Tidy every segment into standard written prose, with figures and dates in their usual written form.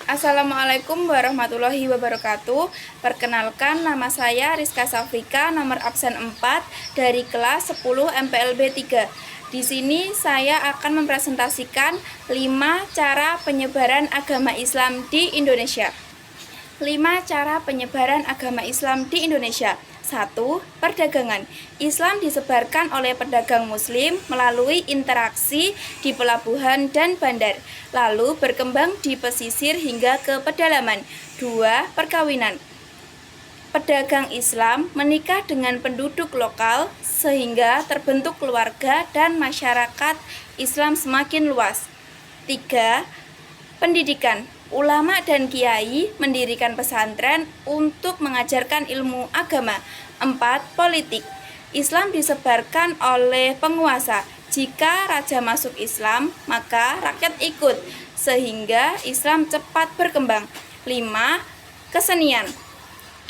Assalamualaikum warahmatullahi wabarakatuh. Perkenalkan, nama saya Rizka Safrika, nomor absen 4 dari kelas 10 MPLB 3. Di sini saya akan mempresentasikan 5 cara penyebaran agama Islam di Indonesia. 5 cara penyebaran agama Islam di Indonesia. 1. Perdagangan. Islam disebarkan oleh pedagang muslim melalui interaksi di pelabuhan dan bandar, lalu berkembang di pesisir hingga ke pedalaman. 2. Perkawinan. Pedagang Islam menikah dengan penduduk lokal sehingga terbentuk keluarga dan masyarakat Islam semakin luas. 3. Pendidikan. Ulama dan kiai mendirikan pesantren untuk mengajarkan ilmu agama. 4. Politik. Islam disebarkan oleh penguasa. Jika raja masuk Islam, maka rakyat ikut, sehingga Islam cepat berkembang. 5. Kesenian.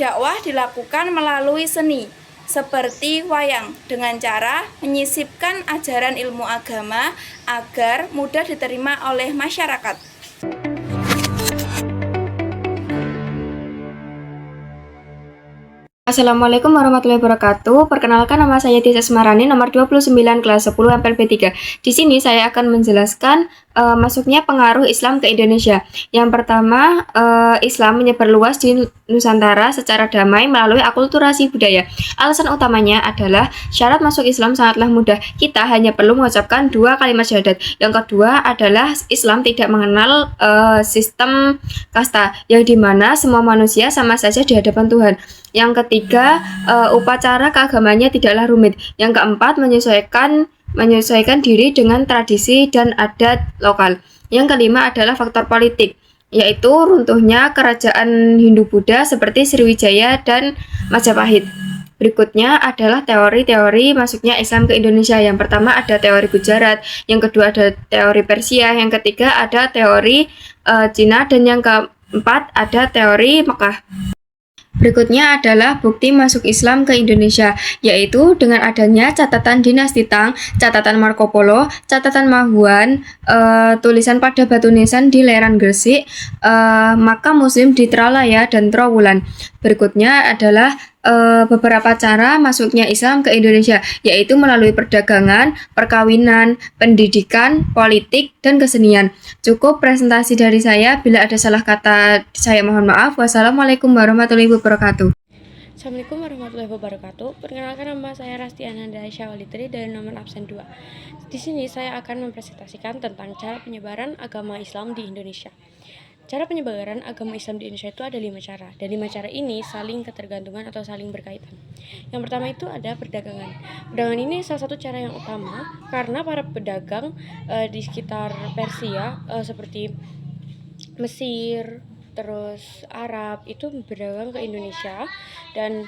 Dakwah dilakukan melalui seni, seperti wayang, dengan cara menyisipkan ajaran ilmu agama agar mudah diterima oleh masyarakat. Assalamualaikum warahmatullahi wabarakatuh. Perkenalkan, nama saya Tisa Semarani, nomor 29 kelas 10 MPLB 3. Di sini saya akan menjelaskan masuknya pengaruh Islam ke Indonesia. Yang pertama, Islam menyebar luas di Nusantara secara damai melalui akulturasi budaya. Alasan utamanya adalah syarat masuk Islam sangatlah mudah. Kita hanya perlu mengucapkan 2 kalimat syahadat. Yang kedua adalah Islam tidak mengenal sistem kasta, yang dimana semua manusia sama saja di hadapan Tuhan. Yang ketiga, upacara keagamanya tidaklah rumit. Yang keempat, menyesuaikan diri dengan tradisi dan adat lokal. Yang kelima adalah faktor politik, yaitu runtuhnya kerajaan Hindu-Buddha seperti Sriwijaya dan Majapahit. Berikutnya adalah teori-teori masuknya Islam ke Indonesia. Yang pertama ada teori Gujarat, yang kedua ada teori Persia, yang ketiga ada teori Cina, dan yang keempat ada teori Mekah. Berikutnya adalah bukti masuk Islam ke Indonesia, yaitu dengan adanya catatan dinasti Tang, catatan Marco Polo, catatan Mahuan, tulisan pada batu nisan di lereng Gresik, makam muslim di Tralaya dan Trowulan. Berikutnya adalah beberapa cara masuknya Islam ke Indonesia, yaitu melalui perdagangan, perkawinan, pendidikan, politik, dan kesenian. Cukup presentasi dari saya. Bila ada salah kata, saya mohon maaf. Wassalamualaikum warahmatullahi wabarakatuh. Assalamualaikum warahmatullahi wabarakatuh. Perkenalkan, nama saya Rasti Ananda Syawalitri dari nomor absen 2. Di sini saya akan mempresentasikan tentang cara penyebaran agama Islam di Indonesia. Cara penyebaran agama Islam di Indonesia itu ada 5 cara. Dan 5 cara ini saling ketergantungan atau saling berkaitan. Yang pertama itu ada perdagangan. Perdagangan ini salah satu cara yang utama karena para pedagang di sekitar Persia seperti Mesir, terus Arab itu berdagang ke Indonesia, dan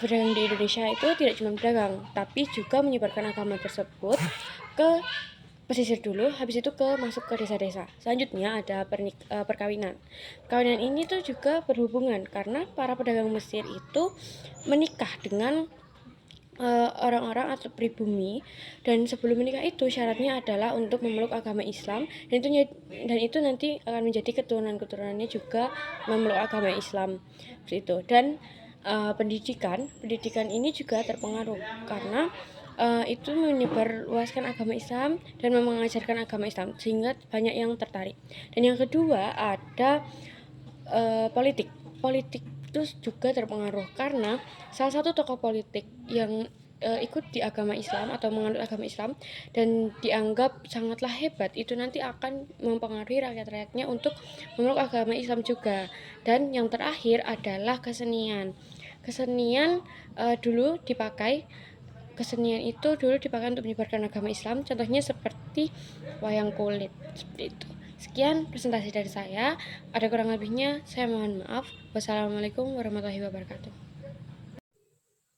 berdagang di Indonesia itu tidak cuma berdagang tapi juga menyebarkan agama tersebut ke pesisir dulu, habis itu masuk ke desa-desa. Selanjutnya ada perkawinan. Perkawinan ini tuh juga berhubungan karena para pedagang Mesir itu menikah dengan orang-orang atau pribumi, dan sebelum menikah itu syaratnya adalah untuk memeluk agama Islam, dan itu nanti akan menjadi keturunan-keturunannya juga memeluk agama Islam seperti itu. Dan pendidikan ini juga terpengaruh karena itu menyebarluaskan agama Islam dan mengajarkan agama Islam sehingga banyak yang tertarik. Dan yang kedua ada politik itu juga terpengaruh karena salah satu tokoh politik yang ikut di agama Islam atau menganut agama Islam dan dianggap sangatlah hebat, itu nanti akan mempengaruhi rakyat-rakyatnya untuk memeluk agama Islam juga. Dan yang terakhir adalah kesenian. Kesenian itu dulu dipakai untuk menyebarkan agama Islam, contohnya seperti wayang kulit, seperti itu. Sekian presentasi dari saya, ada kurang lebihnya saya mohon maaf. Wassalamualaikum warahmatullahi wabarakatuh.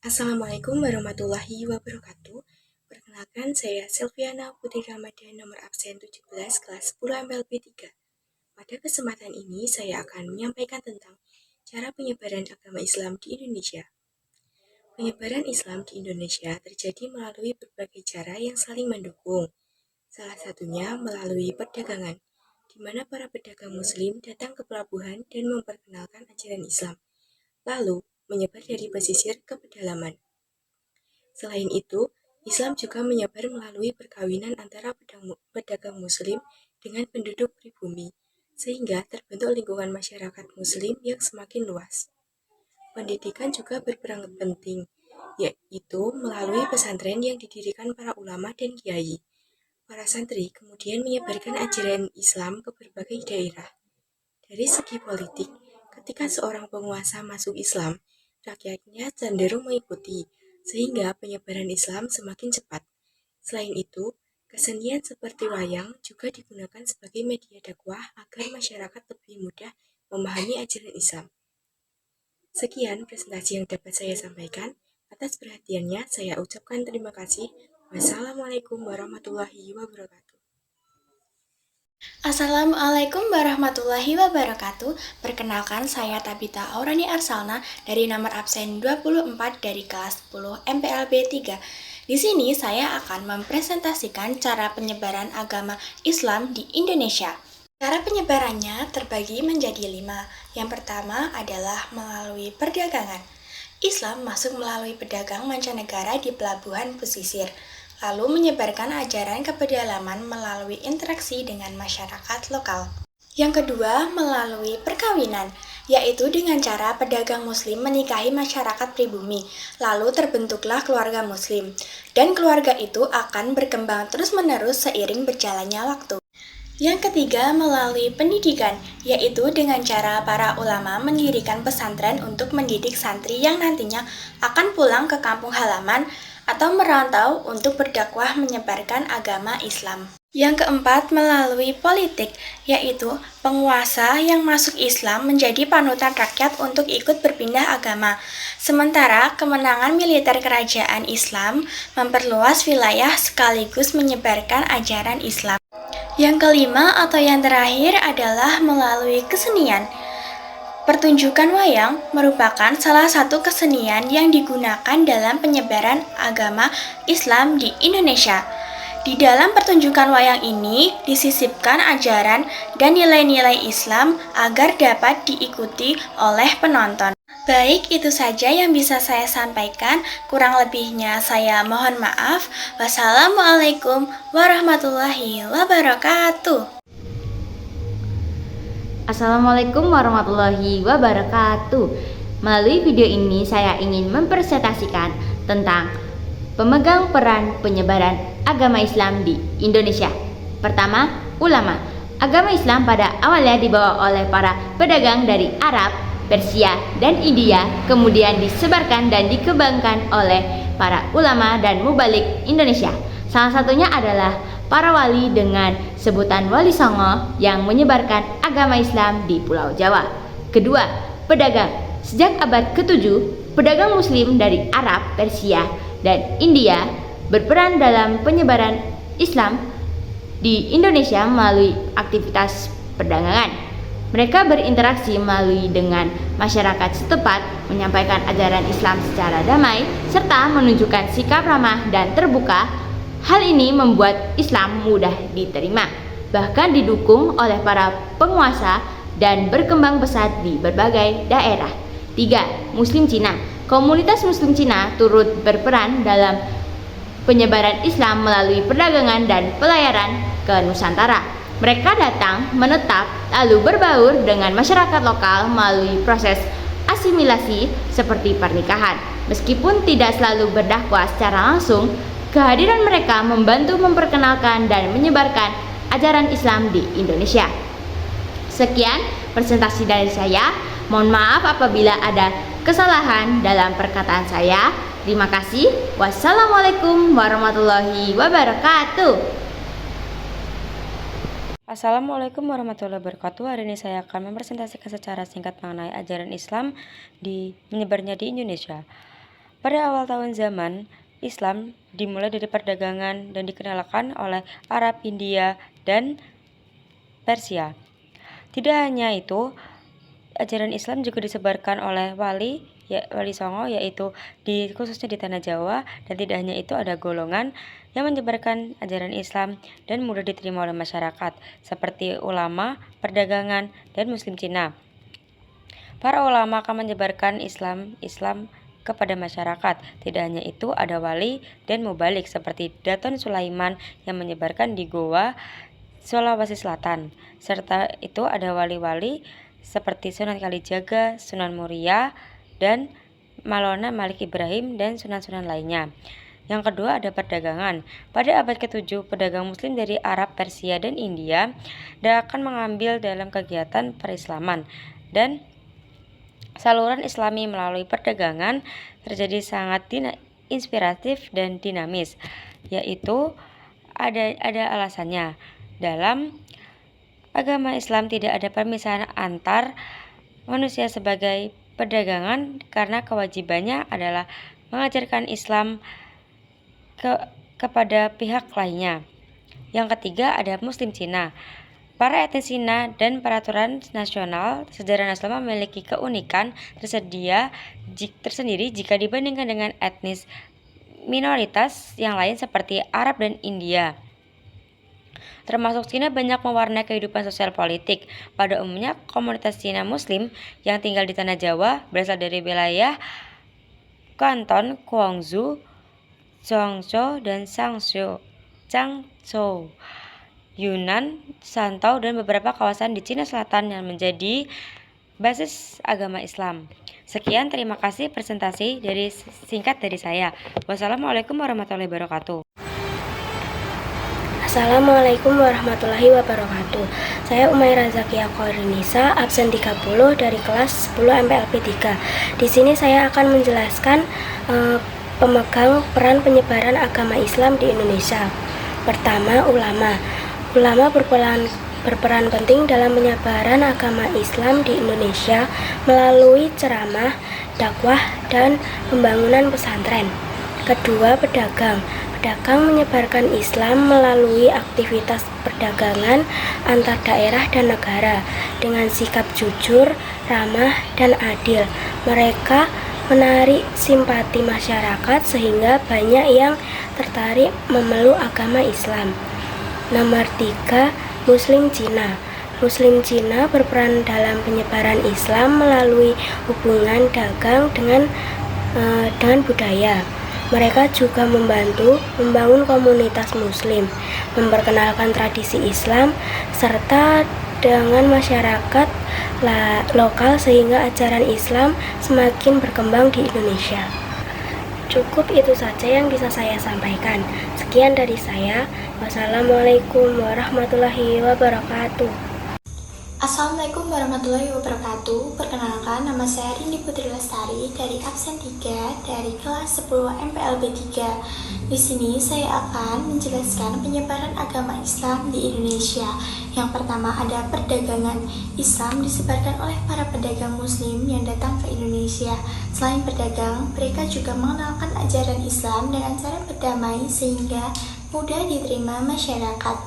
Assalamualaikum warahmatullahi wabarakatuh. Perkenalkan, saya Silviana Putri Ramadan, nomor absen 17 kelas 10 MPLB 3. Pada kesempatan ini saya akan menyampaikan tentang cara penyebaran agama Islam di Indonesia. Penyebaran Islam di Indonesia terjadi melalui berbagai cara yang saling mendukung. Salah satunya melalui perdagangan. di mana para pedagang Muslim datang ke pelabuhan dan memperkenalkan ajaran Islam, lalu menyebar dari pesisir ke pedalaman. Selain itu, Islam juga menyebar melalui perkawinan antara pedagang Muslim dengan penduduk pribumi, sehingga terbentuk lingkungan masyarakat Muslim yang semakin luas. Pendidikan juga berperan penting, yaitu melalui pesantren yang didirikan para ulama dan kiai. Para santri kemudian menyebarkan ajaran Islam ke berbagai daerah. Dari segi politik, ketika seorang penguasa masuk Islam, rakyatnya cenderung mengikuti, sehingga penyebaran Islam semakin cepat. Selain itu, kesenian seperti wayang juga digunakan sebagai media dakwah agar masyarakat lebih mudah memahami ajaran Islam. Sekian presentasi yang dapat saya sampaikan. Atas perhatiannya, saya ucapkan terima kasih. Wassalamualaikum warahmatullahi wabarakatuh. Assalamualaikum warahmatullahi wabarakatuh. Perkenalkan, saya Tabita Aurani Arsalna dari nomor absen 24 dari kelas 10 MPLB 3. Di sini saya akan mempresentasikan cara penyebaran agama Islam di Indonesia. Cara penyebarannya terbagi menjadi 5. Yang pertama adalah melalui perdagangan. Islam masuk melalui pedagang mancanegara di pelabuhan pesisir, lalu menyebarkan ajaran ke pedalaman melalui interaksi dengan masyarakat lokal. Yang kedua, melalui perkawinan, yaitu dengan cara pedagang Muslim menikahi masyarakat pribumi, lalu terbentuklah keluarga Muslim, dan keluarga itu akan berkembang terus-menerus seiring berjalannya waktu. Yang ketiga, melalui pendidikan, yaitu dengan cara para ulama mendirikan pesantren untuk mendidik santri yang nantinya akan pulang ke kampung halaman atau merantau untuk berdakwah menyebarkan agama Islam. Yang keempat, melalui politik, yaitu penguasa yang masuk Islam menjadi panutan rakyat untuk ikut berpindah agama. Sementara kemenangan militer kerajaan Islam memperluas wilayah sekaligus menyebarkan ajaran Islam. Yang kelima atau yang terakhir adalah melalui kesenian. Pertunjukan wayang merupakan salah satu kesenian yang digunakan dalam penyebaran agama Islam di Indonesia. Di dalam pertunjukan wayang ini disisipkan ajaran dan nilai-nilai Islam agar dapat diikuti oleh penonton. Baik, itu saja yang bisa saya sampaikan. Kurang lebihnya saya mohon maaf. Wassalamualaikum warahmatullahi wabarakatuh. Assalamualaikum warahmatullahi wabarakatuh. Melalui video ini saya ingin mempresentasikan tentang pemegang peran penyebaran agama Islam di Indonesia. Pertama, ulama. Agama Islam pada awalnya dibawa oleh para pedagang dari Arab, Persia, dan India, kemudian disebarkan dan dikembangkan oleh para ulama dan mubalik Indonesia. Salah satunya adalah para wali dengan sebutan Wali Songo yang menyebarkan agama Islam di Pulau Jawa. Kedua, pedagang. Sejak abad ke-7, pedagang Muslim dari Arab, Persia, dan India berperan dalam penyebaran Islam di Indonesia melalui aktivitas perdagangan. Mereka berinteraksi melalui dengan masyarakat setempat, menyampaikan ajaran Islam secara damai, serta menunjukkan sikap ramah dan terbuka. Hal ini membuat Islam mudah diterima, bahkan didukung oleh para penguasa dan berkembang pesat di berbagai daerah. 3. Muslim Cina. Komunitas Muslim Cina turut berperan dalam penyebaran Islam melalui perdagangan dan pelayaran ke Nusantara. Mereka datang, menetap, lalu berbaur dengan masyarakat lokal melalui proses asimilasi seperti pernikahan. Meskipun tidak selalu berdakwah secara langsung, kehadiran mereka membantu memperkenalkan dan menyebarkan ajaran Islam di Indonesia. Sekian presentasi dari saya. Mohon maaf apabila ada kesalahan dalam perkataan saya. Terima kasih. Wassalamualaikum warahmatullahi wabarakatuh. Assalamualaikum warahmatullahi wabarakatuh. Hari ini saya akan mempresentasikan secara singkat mengenai ajaran Islam menyebarnya di Indonesia. Pada awal tahun zaman, Islam dimulai dari perdagangan dan dikenalkan oleh Arab, India, dan Persia. Tidak hanya itu, ajaran Islam juga disebarkan oleh wali Wali Songo, yaitu khususnya di tanah Jawa, dan tidak hanya itu ada golongan yang menyebarkan ajaran Islam dan mudah diterima oleh masyarakat seperti ulama, perdagangan, dan Muslim Cina. Para ulama akan menyebarkan Islam kepada masyarakat. Tidak hanya itu, ada wali dan mubalik seperti Daton Sulaiman yang menyebarkan di Goa, Sulawesi Selatan. Serta itu ada wali-wali seperti Sunan Kalijaga, Sunan Muria, dan Malona Malik Ibrahim, dan sunan-sunan lainnya. Yang kedua ada perdagangan. Pada abad ke-7, pedagang muslim dari Arab, Persia, dan India akan mengambil dalam kegiatan perislaman, dan saluran Islami melalui perdagangan terjadi sangat inspiratif dan dinamis, yaitu ada alasannya. Dalam agama Islam tidak ada pemisahan antar manusia sebagai perdagangan karena kewajibannya adalah mengajarkan Islam kepada pihak lainnya. Yang ketiga ada Muslim Cina. Para etnis Cina dan peraturan nasional sejarah nasional memiliki keunikan tersendiri jika dibandingkan dengan etnis minoritas yang lain seperti Arab dan India. Termasuk Cina banyak mewarnai kehidupan sosial politik. Pada umumnya, komunitas Cina Muslim yang tinggal di tanah Jawa berasal dari wilayah Kanton, Guangzhou, Zhongzhou, dan Changzhou, Yunnan, Santau, dan beberapa kawasan di Cina Selatan yang menjadi basis agama Islam. Sekian, terima kasih presentasi singkat dari saya. Wassalamualaikum warahmatullahi wabarakatuh. Assalamualaikum warahmatullahi wabarakatuh. Saya Umairah Zakia Khairinisa, absen 30 dari kelas 10 MPLB 3. Di sini saya akan menjelaskan pemegang peran penyebaran agama Islam di Indonesia. Pertama, ulama. Ulama berperan penting dalam penyebaran agama Islam di Indonesia melalui ceramah, dakwah, dan pembangunan pesantren. Kedua, pedagang. Pedagang menyebarkan Islam melalui aktivitas perdagangan antar daerah dan negara dengan sikap jujur, ramah, dan adil. Mereka menarik simpati masyarakat sehingga banyak yang tertarik memeluk agama Islam. Nomor 3, Muslim Cina. Muslim Cina berperan dalam penyebaran Islam melalui hubungan dagang dengan budaya. Mereka juga membantu membangun komunitas Muslim, memperkenalkan tradisi Islam, serta dengan masyarakat lokal sehingga ajaran Islam semakin berkembang di Indonesia. Cukup itu saja yang bisa saya sampaikan. Sekian dari saya. Wassalamualaikum warahmatullahi wabarakatuh. Assalamualaikum warahmatullahi wabarakatuh. Perkenalkan, nama saya Rindi Putri Lestari dari absen 3 dari kelas 10 MPLB 3. Di sini saya akan menjelaskan penyebaran agama Islam di Indonesia. Yang pertama ada perdagangan. Islam disebarkan oleh para pedagang muslim yang datang ke Indonesia. Selain berdagang, mereka juga mengenalkan ajaran Islam dengan cara berdamai sehingga mudah diterima masyarakat.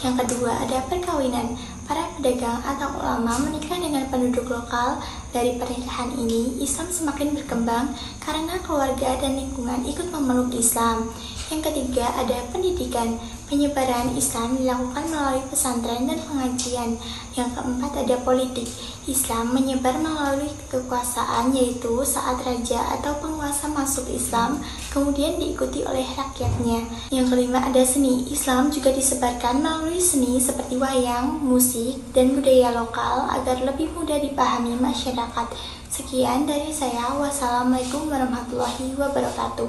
Yang kedua ada perkawinan. Para pedagang atau ulama menikah dengan penduduk lokal. Dari pernikahan ini, Islam semakin berkembang karena keluarga dan lingkungan ikut memeluk Islam. Yang ketiga ada pendidikan. Penyebaran Islam dilakukan melalui pesantren dan pengajian. Yang keempat ada politik. Islam menyebar melalui kekuasaan, yaitu saat raja atau penguasa masuk Islam, kemudian diikuti oleh rakyatnya. Yang kelima ada seni. Islam juga disebarkan melalui seni seperti wayang, musik, dan budaya lokal agar lebih mudah dipahami masyarakat. Sekian dari saya. Wassalamualaikum warahmatullahi wabarakatuh.